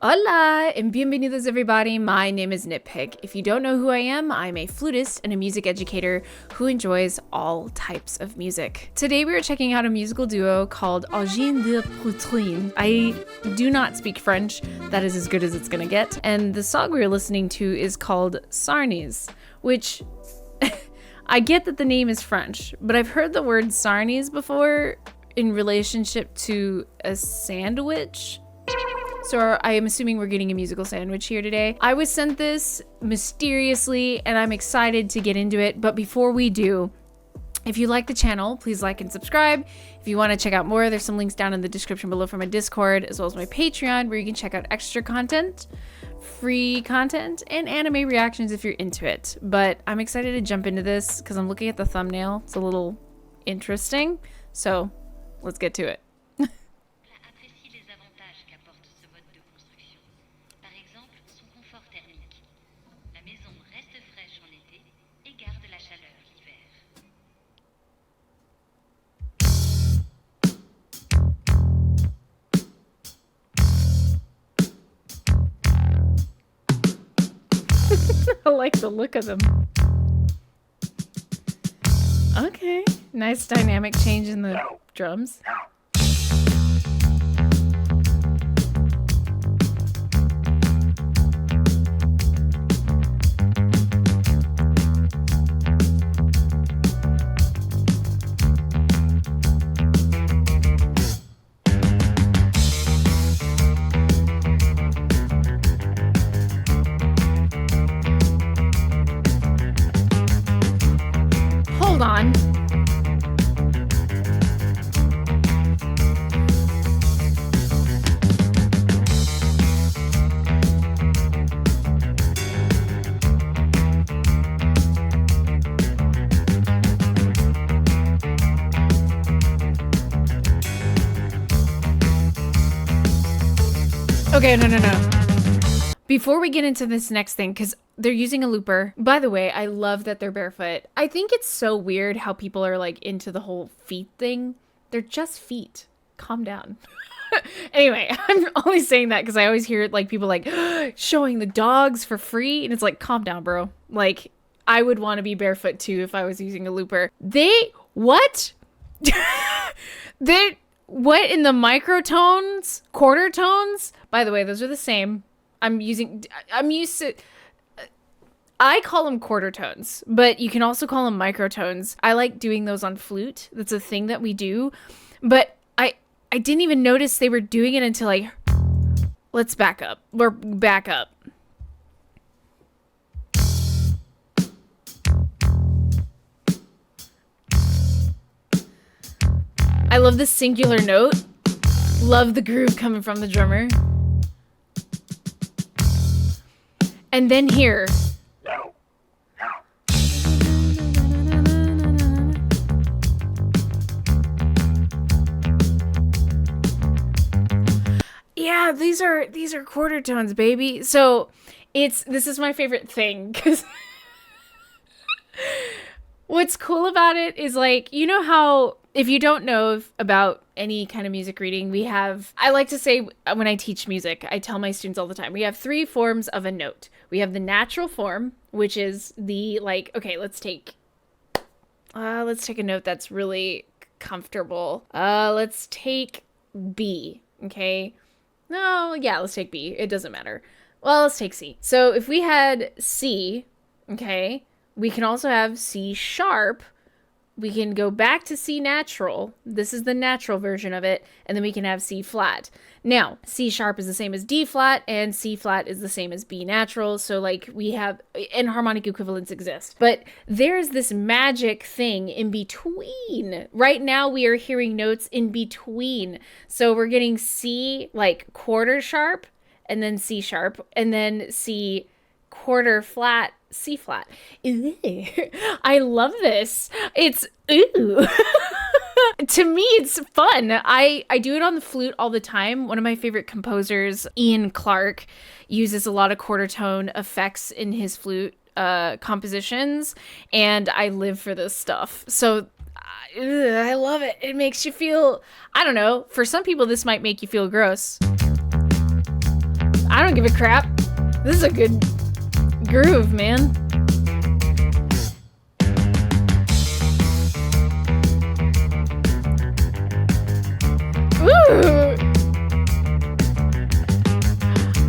Hola and bienvenidos everybody, my name is NittPicc. If you don't know who I am, I'm a flutist and a music educator who enjoys all types of music. Today we are checking out a musical duo called Angine de Poitrine. I do not speak French, that is as good as it's gonna get, and the song we're listening to is called Sarniezz, which I get that the name is French, but I've heard the word Sarniezz before in relationship to a sandwich. So I am assuming we're getting a musical sandwich here today. I was sent this mysteriously and I'm excited to get into it. But before we do, if you like the channel, please like and subscribe. If you want to check out more, there's some links down in the description below for my Discord, as well as my Patreon, where you can check out extra content, free content, and anime reactions if you're into it. But I'm excited to jump into this because I'm looking at the thumbnail. It's a little interesting. So let's get to it. Apprécie les avantages qu'apporte ce mode de construction. Par exemple, son confort thermique. La maison reste fraîche en été et garde la chaleur l'hiver. I like the look of them. Okay, nice dynamic change in the drums. Hold on. Okay, no. Before we get into this next thing, because they're using a looper. By the way, I love that they're barefoot. I think it's so weird how people are like into the whole feet thing. They're just feet. Calm down. Anyway, I'm only saying that because I always hear like people like showing the dogs for free. And it's like, calm down, bro. Like, I would want to be barefoot too if I was using a looper. What? What in the microtones? Quarter tones? By the way, those are the same. I'm used to, I call them quarter tones, but you can also call them microtones. I like doing those on flute. That's a thing that we do. But I didn't even notice they were doing it until let's back up. We're back up. I love the singular note. Love the groove coming from the drummer. And then here. Yeah, these are quarter tones, baby. So this is my favorite thing because what's cool about it is like, you know how if you don't know about any kind of music reading, I like to say when I teach music, I tell my students all the time, we have three forms of a note. We have the natural form, which is the like, okay, let's take a note that's really comfortable. Let's take B, okay? No, yeah, let's take B. It doesn't matter. Well, let's take C. So if we had C, okay, we can also have C sharp. We can go back to C natural. This is the natural version of it. And then we can have C flat. Now, C sharp is the same as D flat and C flat is the same as B natural. So like we have, and harmonic equivalents exist. But there's this magic thing in between. Right now we are hearing notes in between. So we're getting C like quarter sharp and then C sharp and then C quarter flat, C flat. I love this. It's ooh. To me, it's fun. I do it on the flute all the time. One of my favorite composers, Ian Clark, uses a lot of quarter tone effects in his flute compositions, and I live for this stuff. So I love it. It makes you feel, I don't know, for some people this might make you feel gross. give a crap. This is a good groove, man. Ooh!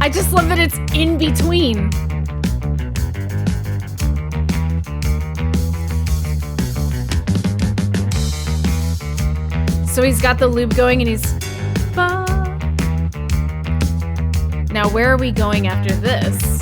I just love that it's in between. So he's got the loop going and he's... Now where are we going after this?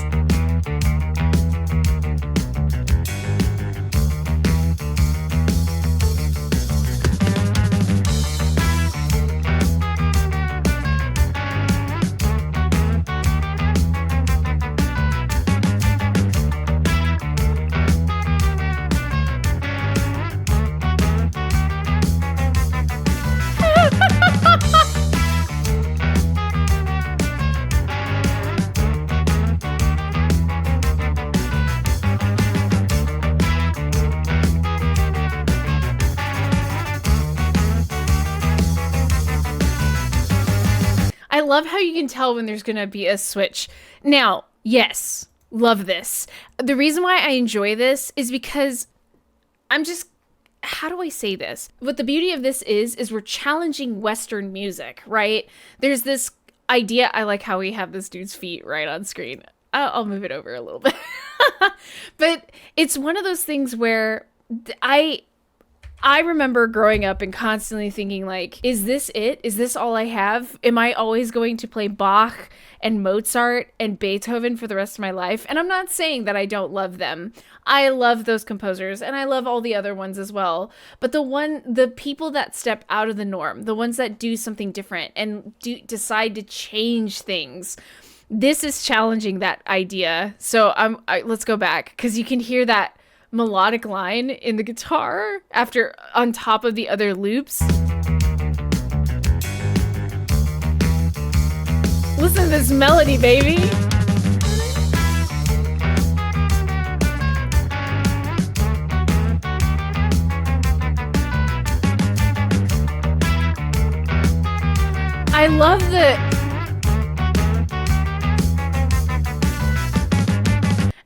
I love how you can tell when there's gonna be a switch. Now, yes, love this. The reason why I enjoy this is because I'm just, how do I say this? What the beauty of this is we're challenging Western music, right? There's this idea, I like how we have this dude's feet right on screen. I'll move it over a little bit. But it's one of those things where I remember growing up and constantly thinking like, is this it? Is this all I have? Am I always going to play Bach and Mozart and Beethoven for the rest of my life? And I'm not saying that I don't love them. I love those composers and I love all the other ones as well. But the people that step out of the norm, the ones that do something different and decide to change things, this is challenging that idea. So let's go back because you can hear that melodic line in the guitar after on top of the other loops. Listen to this melody, baby. I love the...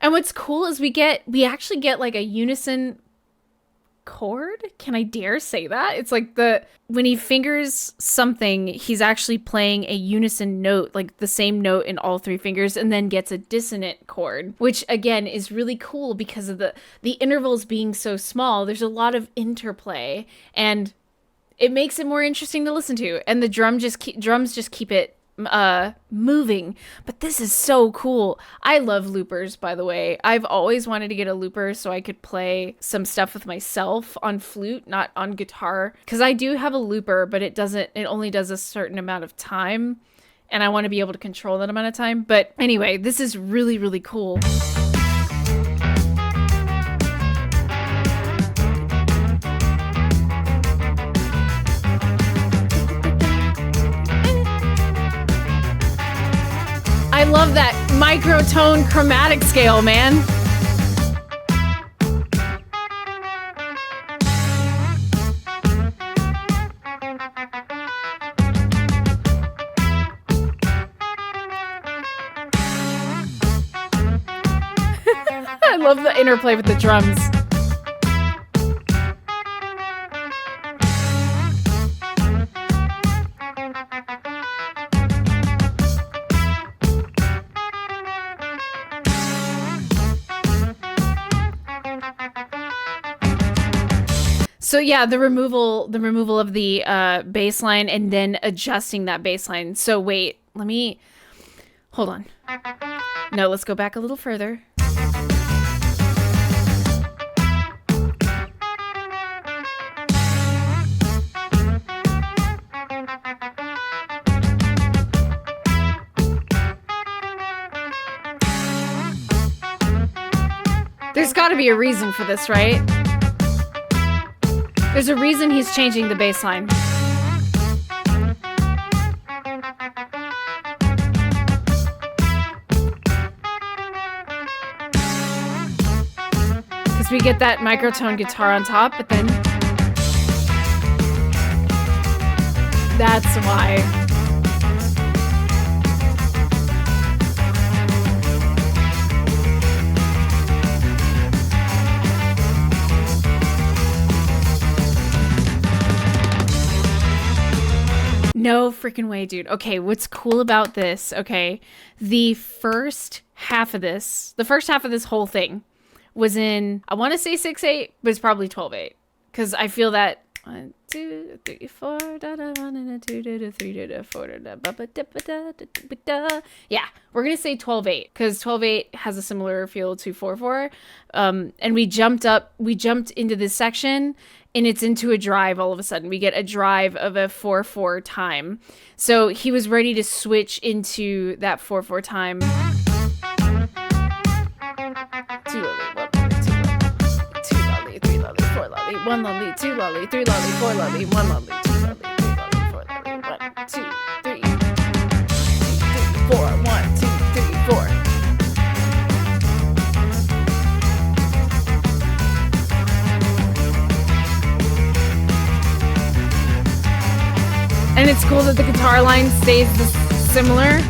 And what's cool is we actually get like a unison chord. Can I dare say that? It's like when he fingers something, he's actually playing a unison note, like the same note in all three fingers, and then gets a dissonant chord, which again is really cool because of the intervals being so small. There's a lot of interplay and it makes it more interesting to listen to. And the drums just keep it moving. But this is so cool. I love loopers, by the way. I've always wanted to get a looper so I could play some stuff with myself on flute, not on guitar, because I do have a looper, but it only does a certain amount of time and I want to be able to control that amount of time. But anyway, this is really, really cool. I love that microtone chromatic scale, man. I love the interplay with the drums. So yeah, the removal of the bass line and then adjusting that bass line. So wait, hold on. No, let's go back a little further. There's got to be a reason for this, right? There's a reason he's changing the bass line. Because we get that microtone guitar on top, but then that's why. No freaking way, dude. Okay, what's cool about this, okay, the first half of this whole thing was in, I want to say 6/8, but it's probably 12/8. Because I feel that 1, 2, 3, 4, da da 1 and a 2, da da 3, da da 4, da da ba ba da ba da da da da. Yeah, we're gonna say 12/8 because 12/8 has a similar feel to 4/4. And we jumped into this section, and it's into a drive all of a sudden. We get a drive of a 4/4 time. So he was ready to switch into that 4/4 time. 2 lolly, 1 lolly, 2 lolly, 3 lolly, 4 lolly, 1 lolly, 2 lolly, 3 lolly, 4 lolly, 1 lolly, 2 lolly, 3 lolly, 4 lolly, 1, 2, 3, 4, 1, 2, 3, 4. And it's cool that the guitar line stays similar.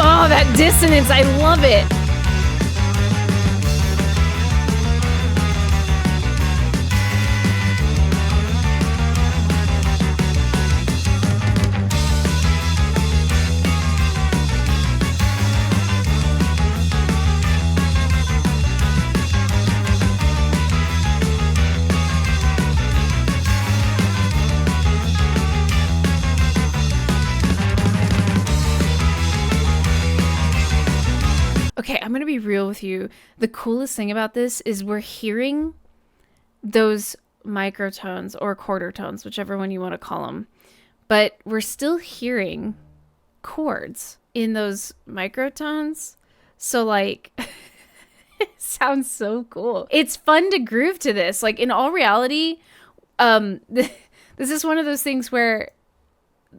Oh, that dissonance, I love it. Okay, I'm going to be real with you. The coolest thing about this is we're hearing those microtones or quarter tones, whichever one you want to call them. But we're still hearing chords in those microtones. So like, it sounds so cool. It's fun to groove to this. Like in all reality, this is one of those things where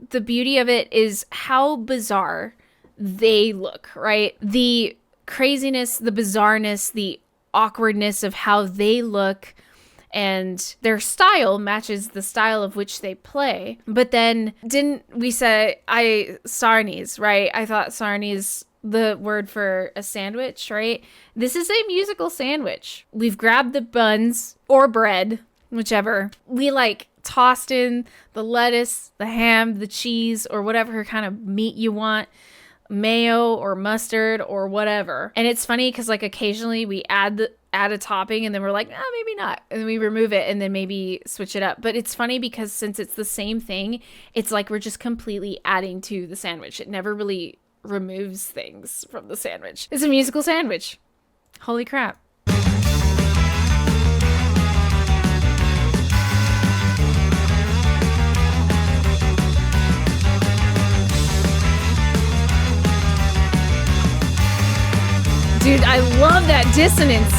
the beauty of it is how bizarre they look, right? The craziness, the bizarreness, the awkwardness of how they look, and their style matches the style of which they play. But then didn't we say Sarniezz, right? I thought Sarniezz, the word for a sandwich, right? This is a musical sandwich. We've grabbed the buns or bread, whichever. We like tossed in the lettuce, the ham, the cheese, or whatever kind of meat you want, mayo or mustard or whatever. And it's funny because like occasionally we add a topping and then we're like, maybe not, and then we remove it and then maybe switch it up. But it's funny because since it's the same thing, it's like we're just completely adding to the sandwich. It never really removes things from the sandwich. It's a musical sandwich. Holy crap. Dude, I love that dissonance.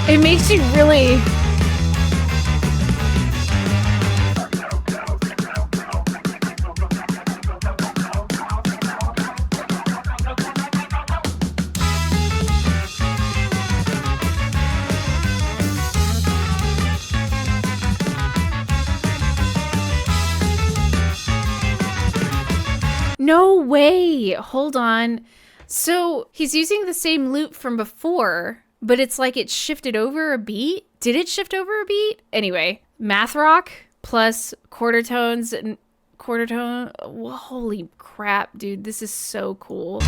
It makes you really... No way! Hold on. So he's using the same loop from before, but it's like it shifted over a beat. Did it shift over a beat? Anyway, math rock plus quarter tones and quarter tone. Well, holy crap, dude. This is so cool.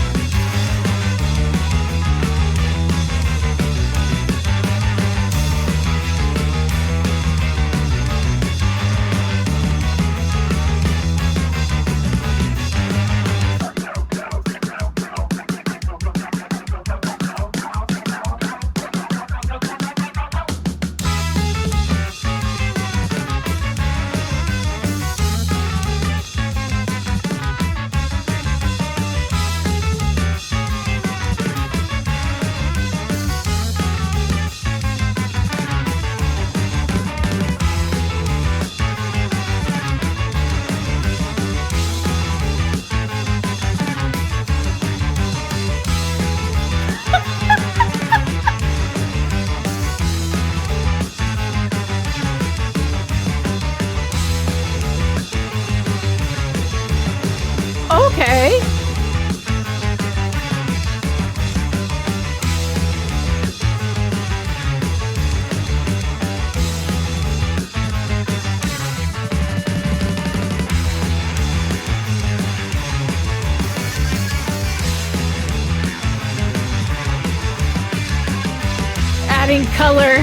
adding color.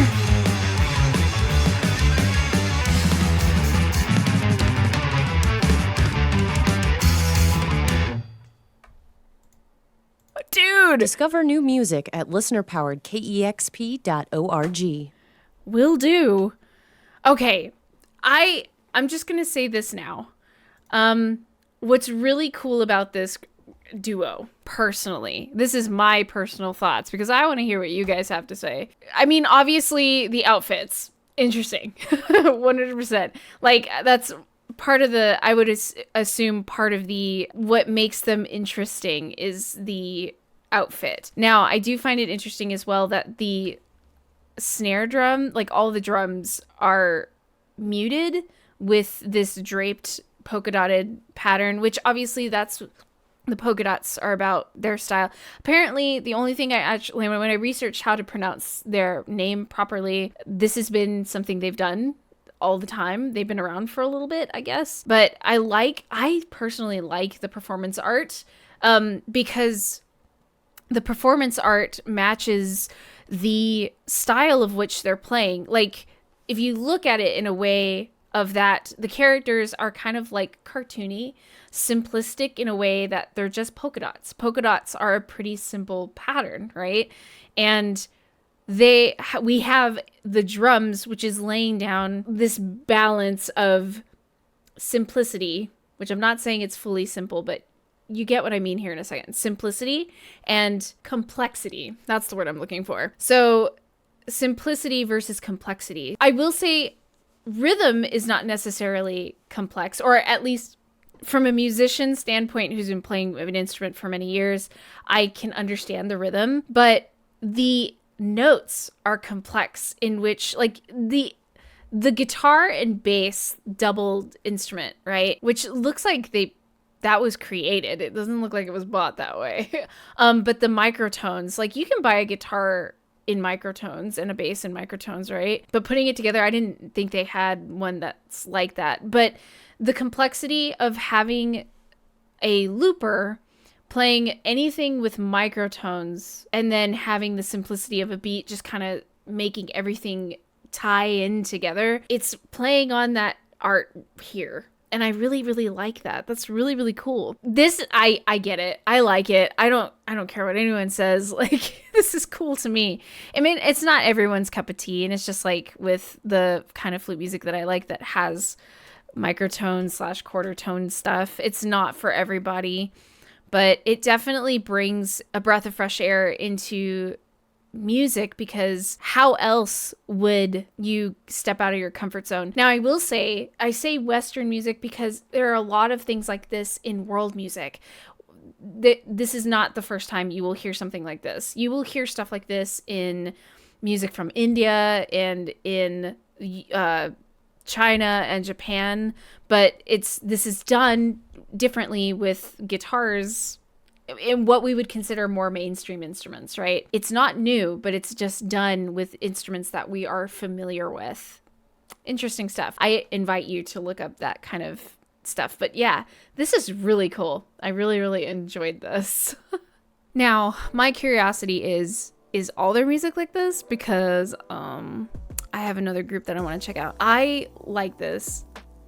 Dude! Discover new music at listener-powered.kexp.org. Will do. Okay, I'm just gonna say this now. What's really cool about this duo, personally, this is my personal thoughts because I want to hear what you guys have to say. I mean, obviously the outfits, interesting, 100%. Like that's part of the, I would assume part of the, what makes them interesting is the outfit. Now, I do find it interesting as well that the snare drum, like all the drums are muted with this draped polka dotted pattern, which obviously that's, the polka dots are about their style. Apparently, the only thing I actually, when I researched how to pronounce their name properly, this has been something they've done all the time. They've been around for a little bit, I guess. But I personally like the performance art because the performance art matches the style of which they're playing. Like, if you look at it in a way of that, the characters are kind of like cartoony, simplistic in a way that they're just polka dots. Polka dots are a pretty simple pattern, right? And we have the drums, which is laying down this balance of simplicity, which I'm not saying it's fully simple, but you get what I mean here in a second. Simplicity and complexity. That's the word I'm looking for. So simplicity versus complexity. I will say rhythm is not necessarily complex, or at least from a musician standpoint who's been playing an instrument for many years, I can understand the rhythm, but the notes are complex, in which like the guitar and bass doubled instrument, right? Which looks like that was created. It doesn't look like it was bought that way. But the microtones, like you can buy a guitar in microtones and a bass in microtones, right? But putting it together, I didn't think they had one that's like that. But the complexity of having a looper playing anything with microtones and then having the simplicity of a beat just kind of making everything tie in together, it's playing on that art here. And I really, really like that. That's really, really cool. This, I get it. I like it. I don't care what anyone says. Like, this is cool to me. I mean, it's not everyone's cup of tea. And it's just like with the kind of flute music that I like that has microtones / quarter tone stuff. It's not for everybody, but it definitely brings a breath of fresh air into music, because how else would you step out of your comfort zone? Now, I will say, I say Western music because there are a lot of things like this in world music. This is not the first time you will hear something like this. You will hear stuff like this in music from India and in China and Japan, but this is done differently with guitars in what we would consider more mainstream instruments, right? It's not new, but it's just done with instruments that we are familiar with. Interesting stuff. I invite you to look up that kind of stuff. But yeah, this is really cool. I really, really enjoyed this. Now, my curiosity is all their music like this? Because I have another group that I want to check out. I like this,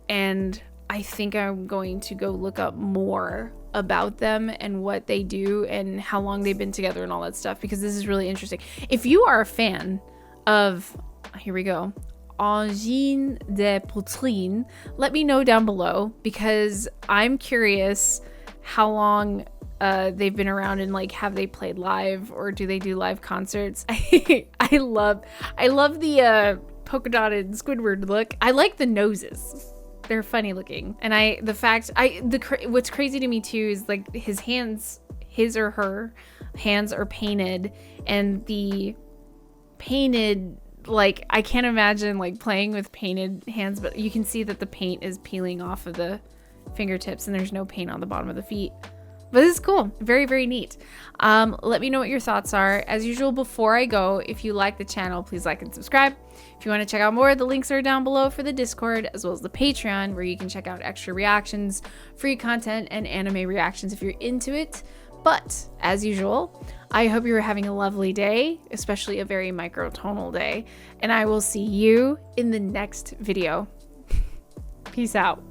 and I think I'm going to go look up more about them and what they do and how long they've been together and all that stuff, because this is really interesting. If you are a fan of, here we go, Angine de Poitrine, let me know down below, because I'm curious how long they've been around, and like, have they played live, or do they do live concerts? I love the polka dotted Squidward look. I like the noses. They're funny looking. And what's crazy to me too is like his or her hands are painted, and the painted, like, I can't imagine like playing with painted hands, but you can see that the paint is peeling off of the fingertips and there's no paint on the bottom of the feet. But this is cool. Very, very neat. Let me know what your thoughts are. As usual, before I go, if you like the channel, please like and subscribe. If you want to check out more, the links are down below for the Discord, as well as the Patreon, where you can check out extra reactions, free content, and anime reactions if you're into it. But as usual, I hope you're having a lovely day, especially a very microtonal day, and I will see you in the next video. Peace out.